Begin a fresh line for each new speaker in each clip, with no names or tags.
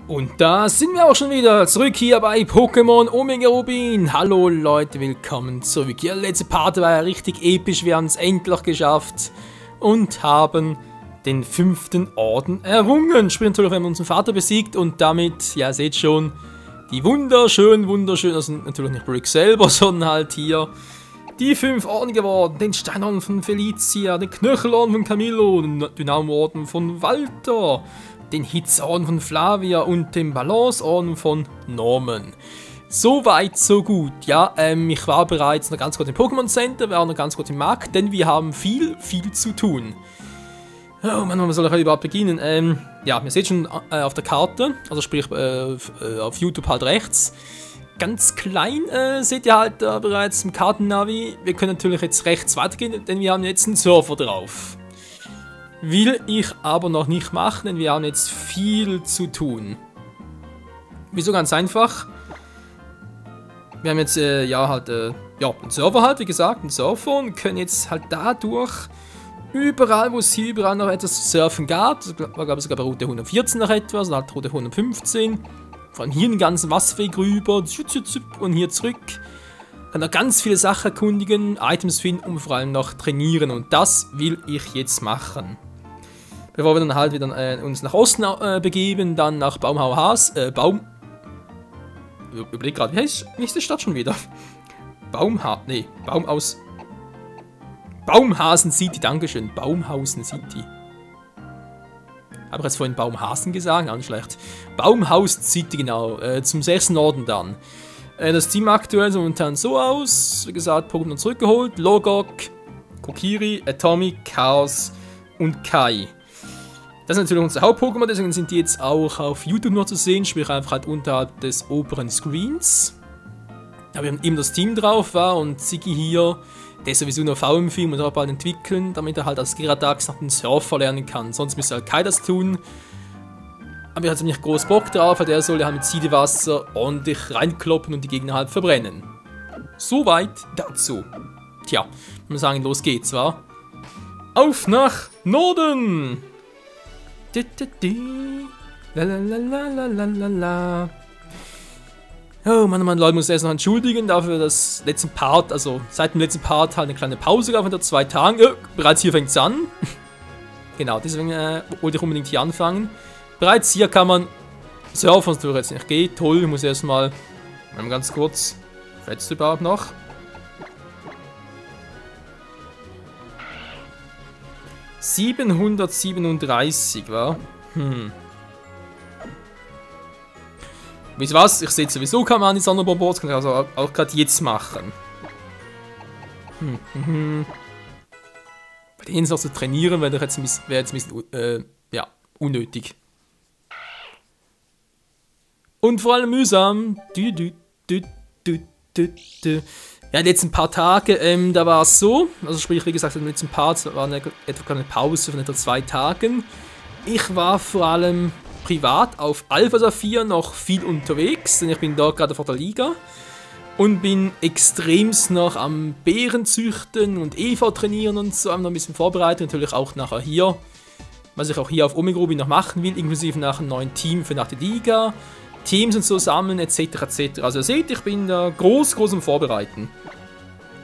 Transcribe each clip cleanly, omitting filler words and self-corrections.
Und da sind wir auch schon wieder zurück hier bei Pokémon Omega Rubin. Hallo Leute, willkommen zurück. Ja, letzte Part war ja richtig episch, wir haben es endlich geschafft und haben den 5. Orden errungen. Sprich natürlich, wir haben unseren Vater besiegt und damit, ja seht schon, die wunderschön, also natürlich nicht Brick selber, sondern halt hier die 5 Orden geworden. Den Steinorden von Felicia, den Knöchelorden von Camillo, den Dynamoorden von Walter, den Hitzorden von Flavia und den Balanceorden von Norman. So weit, so gut. Ja, ich war bereits noch ganz kurz im Pokémon Center, wir waren noch ganz kurz im Markt, denn wir haben viel zu tun. Oh Mann, wo soll ich überhaupt beginnen? Ja, ihr seht schon auf der Karte, also sprich auf YouTube halt rechts. Ganz klein seht ihr halt bereits im Kartennavi. Wir können natürlich jetzt rechts weitergehen, denn wir haben jetzt einen Surfer drauf. Will ich aber noch nicht machen, denn wir haben jetzt viel zu tun. Wieso? Ganz einfach. Wir haben jetzt, ja, einen Server halt, wie gesagt, einen Surfer und können jetzt halt dadurch überall, wo es hier überall noch etwas zu surfen gab, das war glaube ich sogar bei Route 114 noch etwas, und halt Route 115, von hier den ganzen Wasserweg rüber und hier zurück. Kann da ganz viele Sachen erkundigen, Items finden und vor allem noch trainieren, und das will ich jetzt machen. Bevor wir dann halt wieder uns nach Osten begeben, dann nach überleg gerade, wie ist die Stadt schon wieder? Baumhasen City, dankeschön. Baumhausen City. Habe ich jetzt vorhin Baumhasen gesagt? Auch nicht schlecht. Baumhausen City, genau. Zum 6. Orden dann. Das Team aktuell sieht momentan so aus. Wie gesagt, Pokémon zurückgeholt. Logok, Kokiri, Atomic, Chaos und Kai. Das sind natürlich unsere Haupt-Pokémon, deswegen sind die jetzt auch auf YouTube noch zu sehen, sprich einfach halt unterhalb des oberen Screens. Da wir haben eben das Team drauf war und Ziggy hier, der ist sowieso nur VM-Film und auch bald entwickeln, damit er halt als Gyarados noch den Surfer lernen kann. Sonst müsste halt Kai das tun. Aber er hat ziemlich groß Bock drauf, weil der soll ja halt mit Siedewasser ordentlich reinkloppen und die Gegner halt verbrennen. Soweit dazu. Tja, ich muss sagen, los geht's, wa? Auf nach Norden! Lalalala. Oh Mann, Leute, muss ich erst noch entschuldigen dafür, dass letzten Part, also seit dem letzten Part halt eine kleine Pause gab von 2 Tagen. Bereits hier fängt es an. Genau, deswegen wollte ich unbedingt hier anfangen. Bereits hier kann man surfen, was natürlich jetzt nicht geht. Toll, ich muss erstmal ganz kurz. Fetzt überhaupt noch? $737, wa? Wisst ihr was? Ich sehe sowieso keine an die Sonderboards, kann ich also auch gerade jetzt machen. Bei denen noch zu trainieren, wäre jetzt ein bisschen ja, unnötig. Und vor allem mühsam. Ja, die letzten paar Tage, da war es so, also sprich, wie gesagt, im letzten Part war etwa eine Pause von etwa 2 Tagen. Ich war vor allem privat auf Alpha Saphir noch viel unterwegs, denn ich bin dort gerade vor der Liga und bin extremst noch am Beeren züchten und EV trainieren und so, noch ein bisschen vorbereitet, natürlich auch nachher hier, was ich auch hier auf Omega Rubin noch machen will, inklusive nach einem neuen Team für nach der Liga, Teams und so sammeln, etc. Also ihr seht, ich bin da groß am Vorbereiten.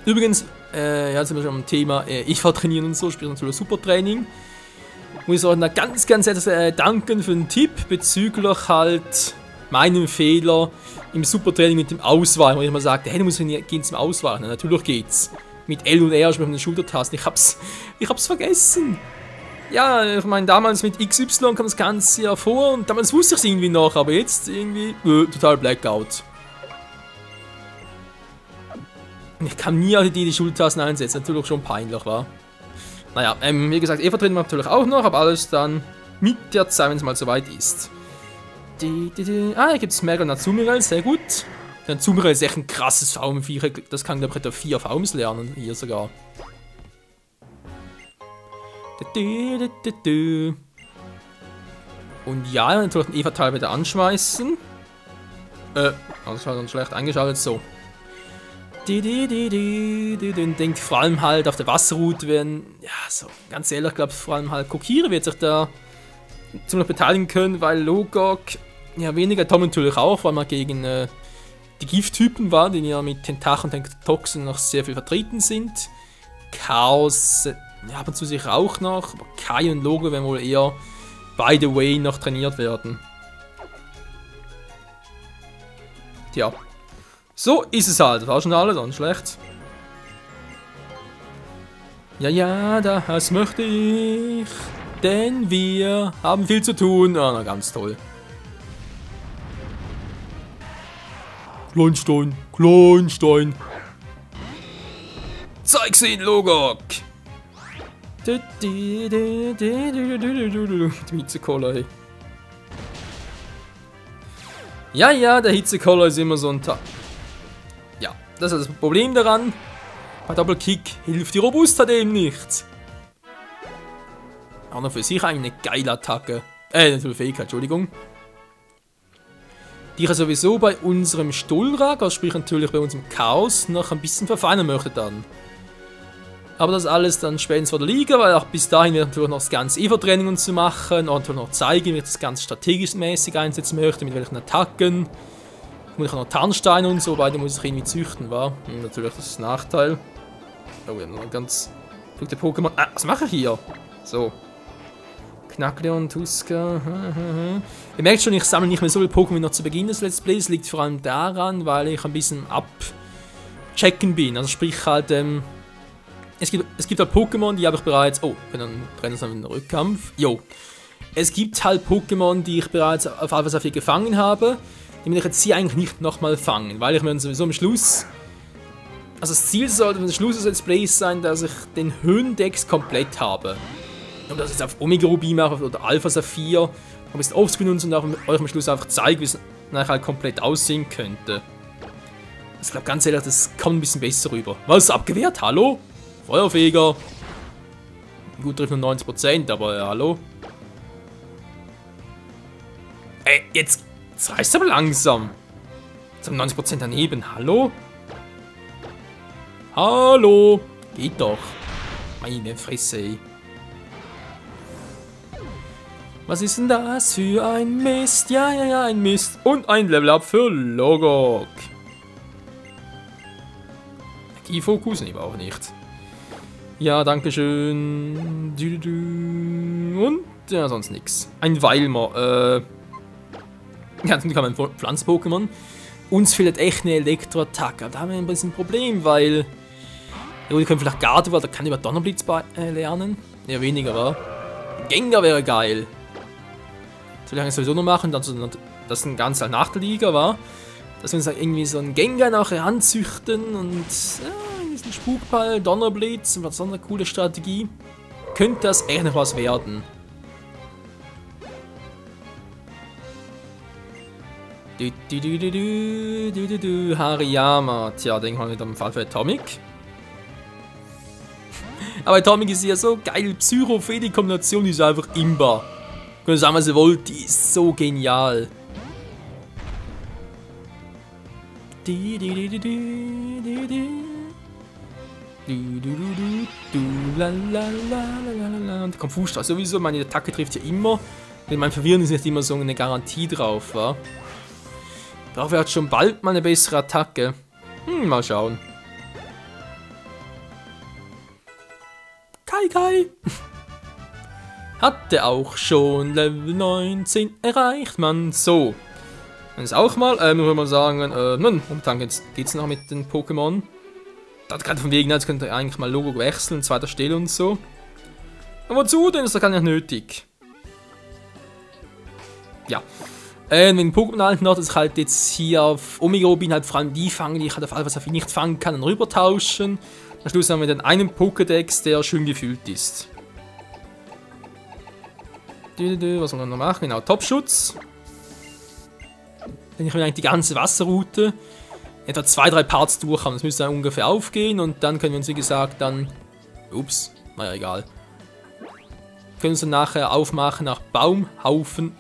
Übrigens, ja, sind wir schon am Thema EV trainieren und so, sprich natürlich Supertraining. Muss ich auch noch ganz herzlich danken für den Tipp bezüglich halt meinem Fehler im Supertraining mit dem Ausweichen, wo ich immer sagte, hey, du musst gehen zum Ausweichen. Natürlich geht's. Mit L und R, sprich mit den Schultertasten. Ich hab's vergessen. Ja, ich meine, damals mit XY kam das Ganze ja vor und damals wusste ich es irgendwie noch, aber jetzt irgendwie total Blackout. Und ich kann nie die Schultertasten einsetzen, natürlich schon peinlich, war. Naja, wie gesagt, EVA trainieren wir natürlich auch noch, aber alles dann mit der Zeit, wenn es mal soweit ist. Hier gibt es Merl und Azumarill, sehr gut. Der Azumarill ist echt ein krasses VM-Viech, das kann glaube ich etwa 4 VMs lernen, hier sogar. Und ja, natürlich den EVA-Teil wieder anschmeißen. Das war dann schlecht eingeschaltet, so. Denkt vor allem halt auf der Wasserroute werden, ja, so ganz ehrlich, glaube ich, vor allem halt Kokiri wird sich da ziemlich beteiligen können, weil Logok Ja, weniger Tom natürlich auch, weil man gegen die Gifttypen war, die ja mit Tentachen und Toxen noch sehr viel vertreten sind. Chaos, ja, ab und zu sicher auch noch, aber Kai und Logo werden wohl eher by the way noch trainiert werden. Tja, so ist es halt, das war schon alles, dann schlecht. Ja, das möchte ich, denn wir haben viel zu tun. Ah, na, ganz toll. Kleinstein, Kleinstein. Zeig's ihnen, Logok! Die Hitzekoller, hey. Ja, der Hitzekoller ist immer so ein Tag. Ja, das ist das Problem daran. Bei Doppelkick hilft die Robustheit eben nichts. Auch noch für sich eigentlich eine geile Attacke. Natürlich Fähigkeit, Entschuldigung. Die ich sowieso bei unserem Stuhlrag, also sprich natürlich bei unserem Chaos, noch ein bisschen verfeinern möchte dann. Aber das alles dann spätestens vor der Liga, weil auch bis dahin wird natürlich noch das ganze Evo-Training und zu machen und natürlich noch zeigen, wie ich das ganz strategisch mäßig einsetzen möchte, mit welchen Attacken. Muss ich auch noch Tarnsteine und so, beide muss ich irgendwie züchten, war. Natürlich das ist ein Nachteil. Oh, wir haben noch ganz verrückte Pokémon. Ah, was mache ich hier? So. Knackleon, Tuska. Ihr merkt schon, ich sammle nicht mehr so viele Pokémon wie noch zu Beginn des Let's Plays. Liegt vor allem daran, weil ich ein bisschen abchecken bin. Also sprich halt, es gibt halt Pokémon, die habe ich bereits... Oh, wenn dann trennen wir in den Rückkampf. Jo. Es gibt halt Pokémon, die ich bereits auf Alpha Saphir gefangen habe. Die will ich jetzt hier eigentlich nicht nochmal fangen, weil ich mir sowieso am Schluss... Also das Ziel sollte am Schluss des Let's Plays sein, dass ich den Höhendex komplett habe. Ob das jetzt auf Omega Ruby mache oder Alpha Saphir, ob ich es offscreen und auch euch am Schluss einfach zeige, wie es nachher halt komplett aussehen könnte. Ich glaube ganz ehrlich, das kommt ein bisschen besser rüber. Was, abgewehrt? Hallo? Feuerfeger. Gut, trifft nur 90%, aber hallo? Ey, jetzt reißt aber langsam. Jetzt haben 90% daneben, hallo? Hallo? Geht doch. Meine Fresse, ey. Was ist denn das für ein Mist? Ja, ein Mist. Und ein Level-Up für Logok. Energiefokus? Nee, auch nicht. Ja, dankeschön. Und ja, sonst nichts. Ein Weilmer. Ja, dann kann man Pflanz-Pokémon. Uns fehlt echt eine Elektroattacke. Da haben wir ein bisschen ein Problem, weil... Ja, wir können vielleicht Gardevoir, da kann über Donnerblitz lernen. Ja, weniger, wa? Gengar wäre geil. Das will ich eigentlich sowieso noch machen, dann so, das ist ein ganz nach der Liga, war. Dass wir uns irgendwie so einen Gengar nachher anzüchten und ja, diesen Spukball, Donnerblitz und was so eine coole Strategie. Könnte das echt noch was werden. Hariyama, tja, den haben wir dann im Fall für Atomic. Aber Atomic ist ja so geil, Psycho-Fee, die Kombination ist einfach imbar. Können sagen, was ihr wollt, die ist so genial. Und Konfusstraße sowieso, meine Attacke trifft ja immer. Denn mein Verwirren ist nicht immer so eine Garantie drauf, wa? Dafür hat schon bald mal eine bessere Attacke. Mal schauen. Kai. Hatte auch schon Level 19 erreicht, man. So. Dann ist auch mal, nur wenn man sagen, momentan geht's noch mit den Pokémon. Da gerade von wegen, jetzt könnt ihr eigentlich mal Logo wechseln, zweiter Stelle und so. Aber wozu denn? Ist doch gar nicht nötig. Ja. Wenn ein Pokémon halt noch, dass ich halt jetzt hier auf Omega Rubin halt vor allem die fangen, die ich halt auf Alpha Saphir nicht fangen kann, und rüber tauschen. Am Schluss haben wir dann einen Pokédex, der schön gefüllt ist. Was soll man noch machen? Genau, Topschutz. Wenn ich mir eigentlich die ganze Wasserroute etwa 2-3 Parts durch haben, das müsste dann ungefähr aufgehen und dann können wir uns wie gesagt dann... Ups, naja, egal. Können uns dann nachher aufmachen nach Baumhausen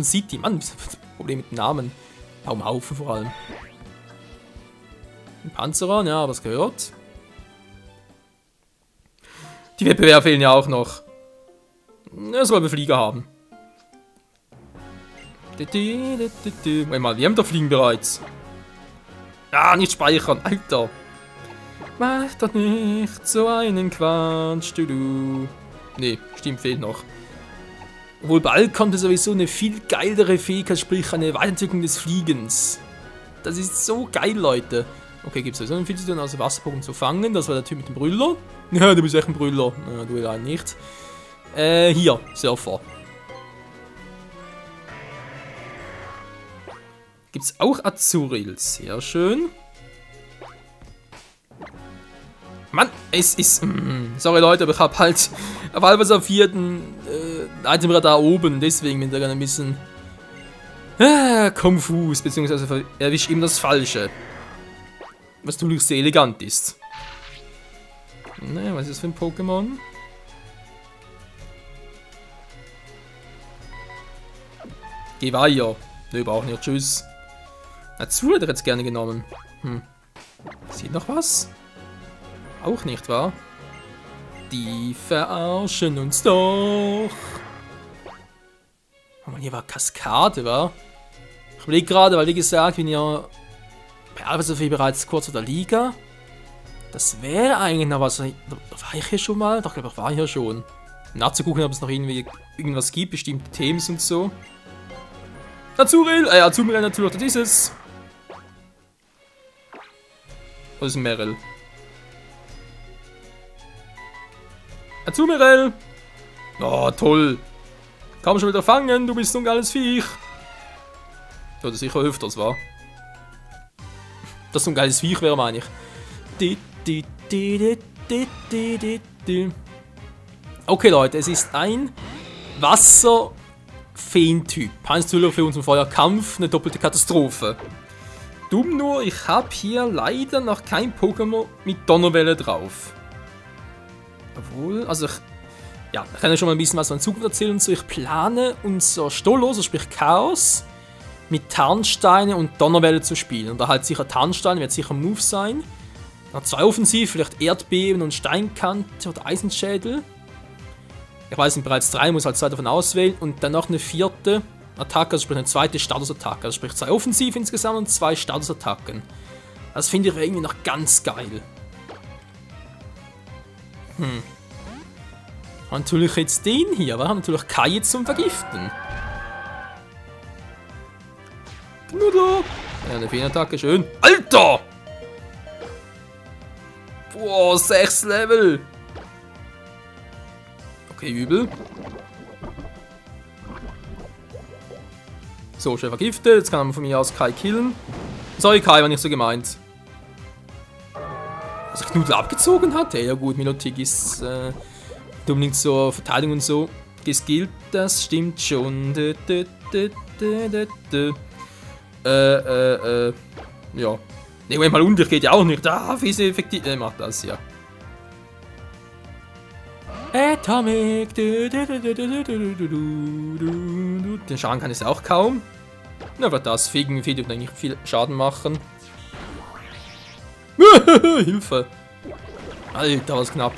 City. Mann, das Problem mit dem Namen. Baumhaufen vor allem. Ein Panzerer, ja, was gehört. Die Wettbewerber fehlen ja auch noch. Ja, sollen wir Flieger haben. Moment mal, wir haben doch Fliegen bereits. Ah, nicht speichern, Alter. Mach doch nicht so einen Quatsch, du. Nee, stimmt, fehlt noch. Obwohl bald kommt es sowieso eine viel geilere Fähigkeit, sprich eine Weiterentwicklung des Fliegens. Das ist so geil, Leute. Okay, gibt es sowieso viel zu tun, außer Wasserpokémon zu fangen. Das war der Typ mit dem Brüller. Ja, du bist echt ein Brüller. Ja, du allein nicht. Hier, Surfer. Gibt's auch Azuril. Sehr schön. Mann, es ist... sorry Leute, aber ich hab halt was auf vierten Itemradar oben. Deswegen bin ich da ein bisschen konfus, beziehungsweise erwische ihm das Falsche. Was natürlich sehr elegant ist. Ne, was ist das für ein Pokémon? Geh weiter. Nö, auch nicht. Tschüss. Azul hätte ich jetzt gerne genommen. Sieht noch was? Auch nicht, wahr? Die verarschen uns doch. Oh man, hier war Kaskade, wa? Ich überlege gerade, weil wie gesagt, bin ja bei Alpha bereits kurz vor der Liga. Das wäre eigentlich noch was. Da war ich hier schon mal? Doch, glaube ich, war hier schon. Nachzugucken, ob es noch irgendwie irgendwas gibt, bestimmte Themen und so. Azuril! Azumarill natürlich, das ist es. Wo ist ein Merrill? Azumarill! Oh, toll! Kaum schon wieder fangen, du bist so ein geiles Viech! Ja, das sicher öfters war. Das so ein geiles Viech wäre, meine ich. Okay, Leute, es ist ein Wasser-Feen-Typ. Heißt natürlich für unseren Feuerkampf eine doppelte Katastrophe. Dumm nur, ich habe hier leider noch kein Pokémon mit Donnerwelle drauf. Obwohl, also ich kann ja schon mal ein bisschen was von Zukunft erzählen und so. Ich plane unser Stolloser, sprich Chaos, mit Tarnsteine und Donnerwelle zu spielen. Und da halt sicher Tarnsteine, wird sicher ein Move sein. Dann 2 offensiv, vielleicht Erdbeben und Steinkante oder Eisenschädel. Ich weiß nicht, bereits 3, muss halt 2 davon auswählen. Und dann noch eine 4. Attacke, also sprich eine zweite Statusattacke. Also sprich 2 offensiv insgesamt und 2 Statusattacken. Das finde ich irgendwie noch ganz geil. Und natürlich jetzt den hier, wir haben natürlich Kai zum Vergiften. Knuddler! Ja, eine Feenattacke, schön. Alter! Boah, 6 Level! Okay, übel. So, schnell vergiftet. Jetzt kann man von mir aus Kai killen. Sorry, Kai, war nicht so gemeint. Also Knuddler abgezogen hat? Ja gut, Milotic ist nicht unbedingt zur Verteidigung und so geskillt. Das stimmt schon. Ja. Ne, Moment mal, unter geht ja auch nicht. Ah, wie ist effektiv. Macht das, ja. Atomic. Den Schaden kann es auch kaum. Na, aber das Fegen dürfte eigentlich viel Schaden machen. Hilfe. Alter, was knapp.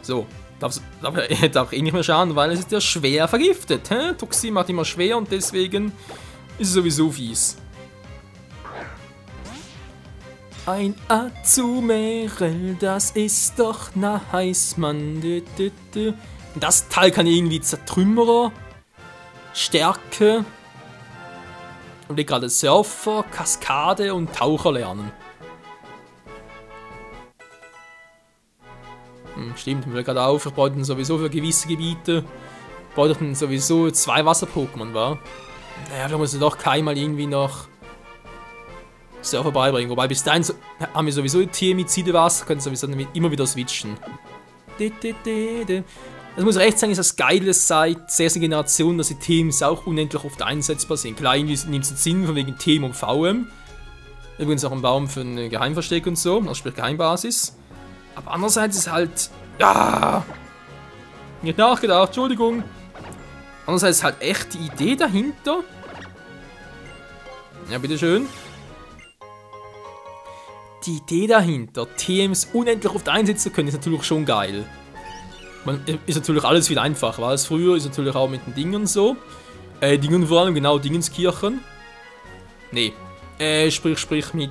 So. Darf eh nicht mehr schaden, weil es ist ja schwer vergiftet. Toxin macht immer schwer und deswegen ist es sowieso fies. Ein Azumarill, das ist doch nice, Mann. Das Teil kann irgendwie Zertrümmerer, Stärke und gerade Surfer, Kaskade und Taucher lernen. Stimmt, mir fällt gerade auf, ich brauche sowieso für gewisse Gebiete sowieso 2 Wasser-Pokémon, war. Naja, vielleicht muss ich doch Kai mal irgendwie noch Surfer beibringen. Wobei bis dahin haben wir sowieso Tiermizide Wasser, können sowieso immer wieder switchen. Das muss recht sagen, ist das Geile seit der ersten Generation, dass die Teams auch unendlich oft einsetzbar sind. Klar, irgendwie nimmt es Sinn von wegen TM und VM. Übrigens auch ein Baum für ein Geheimversteck und so, also sprich Geheimbasis. Aber andererseits ist halt... Ja! Nicht nachgedacht, Entschuldigung. Andererseits ist halt echt die Idee dahinter. Ja, bitteschön. Die Idee dahinter, TMs unendlich oft einsetzen zu können, ist natürlich schon geil. Ist natürlich alles viel einfacher, weil es früher ist natürlich auch mit den Dingen so. Dingen vor allem, genau, Dingenskirchen. Nee. Sprich mit...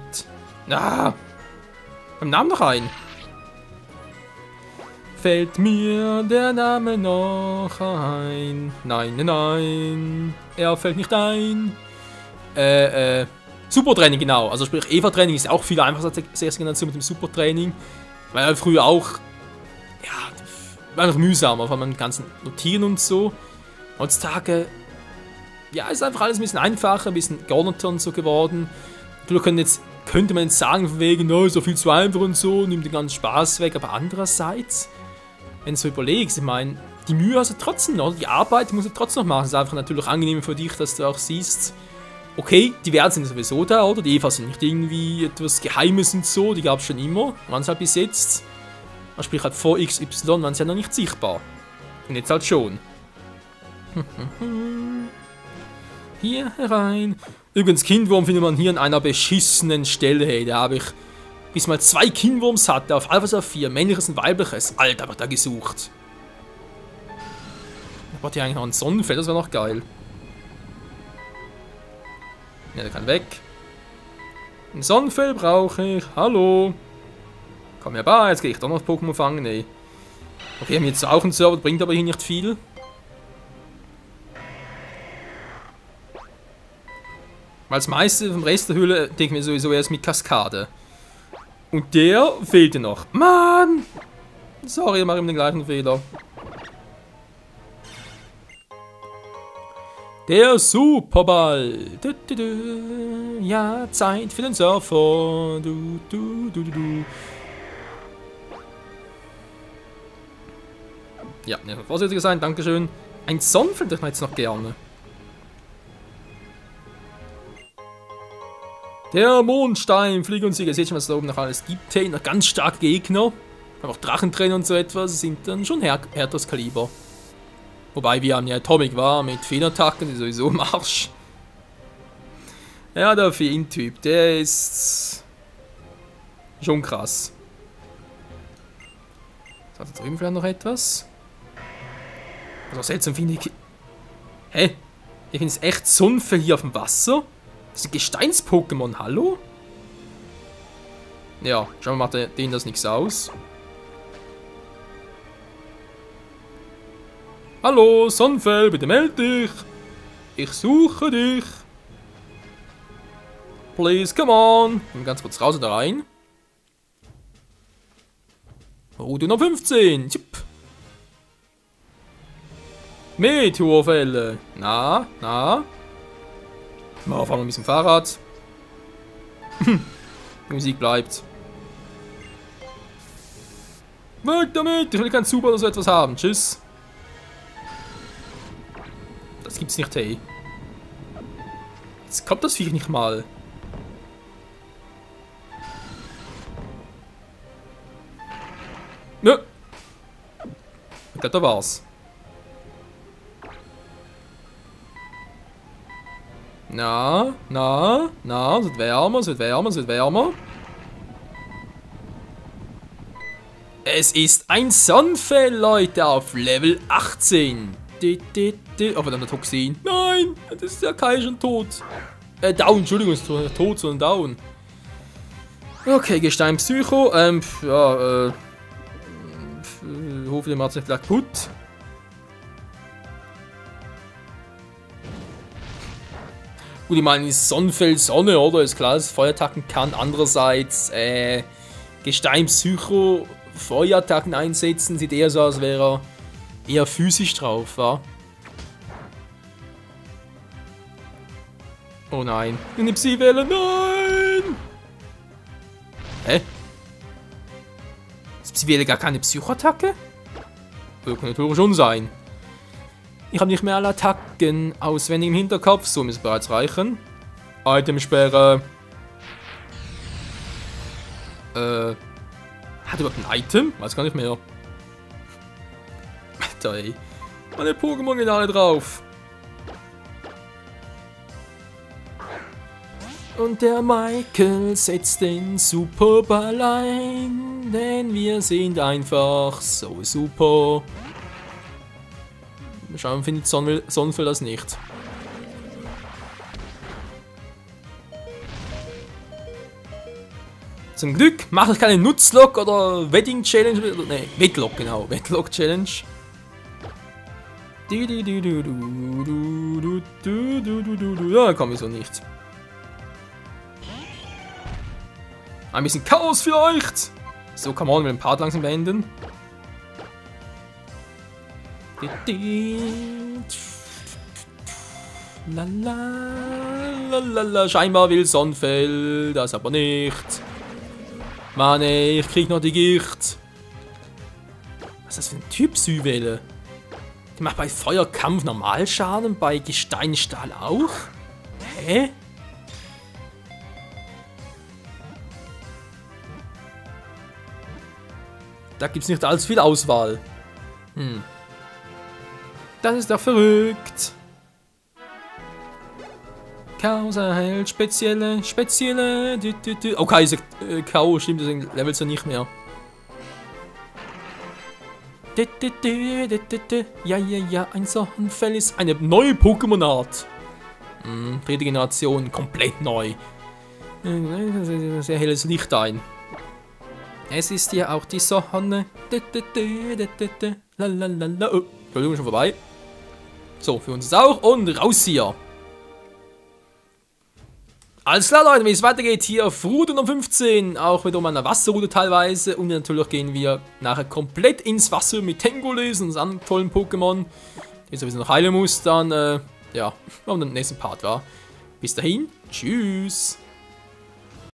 beim Namen noch ein. Fällt mir der Name noch ein? Nein, nein, nein. Er fällt nicht ein. Supertraining, genau. Also sprich, Eva-Training ist auch viel einfacher als die erste Generation mit dem Supertraining. Weil früher auch... Ja, war einfach mühsamer, vor allem mit ganzen Notieren und so. Heutzutage... Ja, ist einfach alles ein bisschen einfacher, ein bisschen geordneter und so geworden. Natürlich könnte man jetzt sagen, von wegen, no, so viel zu einfach und so, nimmt den ganzen Spaß weg. Aber andererseits, wenn du so überlegst, ich meine, die Mühe hast du trotzdem noch, die Arbeit musst du trotzdem noch machen. Es ist einfach natürlich angenehm für dich, dass du auch siehst, okay, die Werte sind sowieso da, oder? Die Eva sind nicht irgendwie etwas Geheimes und so, die gab es schon immer, waren es halt bis jetzt. Man spricht halt vor XY, waren sie ja noch nicht sichtbar. Und jetzt halt schon. Hier herein. Übrigens, Kindwurm findet man hier an einer beschissenen Stelle. Hey, da habe ich bis mal 2 Kindwurms hatte auf Alpha Saphir, männliches und weibliches. Alter, habe ich da gesucht. Ich brauche hier eigentlich noch ein Sonnenfeld, das wäre noch geil. Ja, der kann weg. Ein Sonnenfell brauche ich. Hallo. Komm herbei, jetzt gehe ich doch noch Pokémon fangen. Nee. Okay, wir haben jetzt auch einen Server, bringt aber hier nicht viel. Weil das meiste vom Rest der Höhle denke ich mir sowieso erst mit Kaskade. Und der fehlte noch. Mann! Sorry, ich mache ihm den gleichen Fehler. Der Superball. Du, du, du. Ja, Zeit für den Surfer. Du, du, du, du, du. Ja, vorsichtiger sein, dankeschön. Ein Sonnenfeld hätte ich jetzt noch gerne. Der Mondstein, Fliegensieger. Seht schon, was es da oben noch alles gibt. Hey, noch ganz starke Gegner. Aber auch Drachentrainer und so etwas sind dann schon härteres Kaliber. Wobei wir haben ja Atomic war mit Feenattacken, die sowieso im Arsch. Ja, der Feen-Typ, der ist schon krass. So, da drüben vielleicht noch etwas. Also seltsam finde ich. Hä? Ich finde es echt Sonnenfell hier auf dem Wasser. Das ist ein Gesteins-Pokémon, hallo? Ja, schauen wir mal, denen das nichts aus. Hallo, Sonnenfell, bitte meld dich. Ich suche dich. Please, come on. Gehen wir ganz kurz raus oder rein. Route Nummer 15. Tipp. Meteorfälle. Na. Mal fahren wir ein bisschen Fahrrad. Die Musik bleibt. Weg damit! Ich will kein Super oder so etwas haben. Tschüss. Das gibt's nicht, hey. Jetzt kommt das Viech nicht mal. Nö. Ich glaube, da war's. Na, es wird wärmer. Es ist ein Sonnenfell, Leute, auf Level 18. Aber dann der Toxin. Nein, das ist ja Kai schon tot. Down, Entschuldigung, ist nicht tot, sondern down. Okay, Gestein Psycho. Hoffentlich macht es nicht kaputt. Gut, ich meine, ist Sonnenfell Sonne, oder? Ist klar, dass es Feuerattacken kann. Andererseits, Gestein Psycho, Feuerattacken einsetzen, sieht eher so aus, als wäre er eher physisch drauf, wa? Oh nein. Eine Psy-Welle, nein! Hä? Ist Psy-Welle gar keine Psychoattacke? Kann natürlich schon sein. Ich habe nicht mehr alle Attacken auswendig im Hinterkopf, so müsste es bereits reichen. Itemsperre. Hat überhaupt ein Item? Weiß gar nicht mehr. Alter, ey. Meine Pokémon gehen alle drauf. Und der Michael setzt den Superball ein, denn wir sind einfach so super. Schauen findet Sonnenfell das nicht. Zum Glück mache ich keine Nutzlock oder Wedding Challenge. Ne, Wettlock, genau. Wettlock Challenge. Ja, komm, wieso nicht. Ein bisschen Chaos vielleicht. So, come on, wir den Part langsam beenden. Lalalala. Scheinbar will Sonnenfell, das aber nicht. Mann ey, ich krieg noch die Gicht. Was ist das für ein Typ, Süwelle? Die macht bei Feuerkampf Normalschaden, bei Gesteinstahl auch? Hä? Da gibt's nicht allzu viel Auswahl. Das ist doch verrückt. Chaos erhält spezielle. Okay, ist K.O. stimmt, deswegen levelt sie nicht mehr. Ja, ein Sonnenfell ist eine neue Pokémon-Art. Dritte Generation, komplett neu. Sehr helles Licht ein. Es ist ja auch die Sonne. Lalalala. Oh, Entschuldigung, schon vorbei. So, für uns ist auch und raus hier. Alles klar, Leute, wie es weitergeht hier auf Route Nummer 15, auch wieder um eine Wasserroute teilweise. Und natürlich gehen wir nachher komplett ins Wasser mit Tengolis und anderen tollen Pokémon. Jetzt sowieso noch heilen muss, dann, ja, machen wir den nächsten Part, war. Bis dahin, tschüss.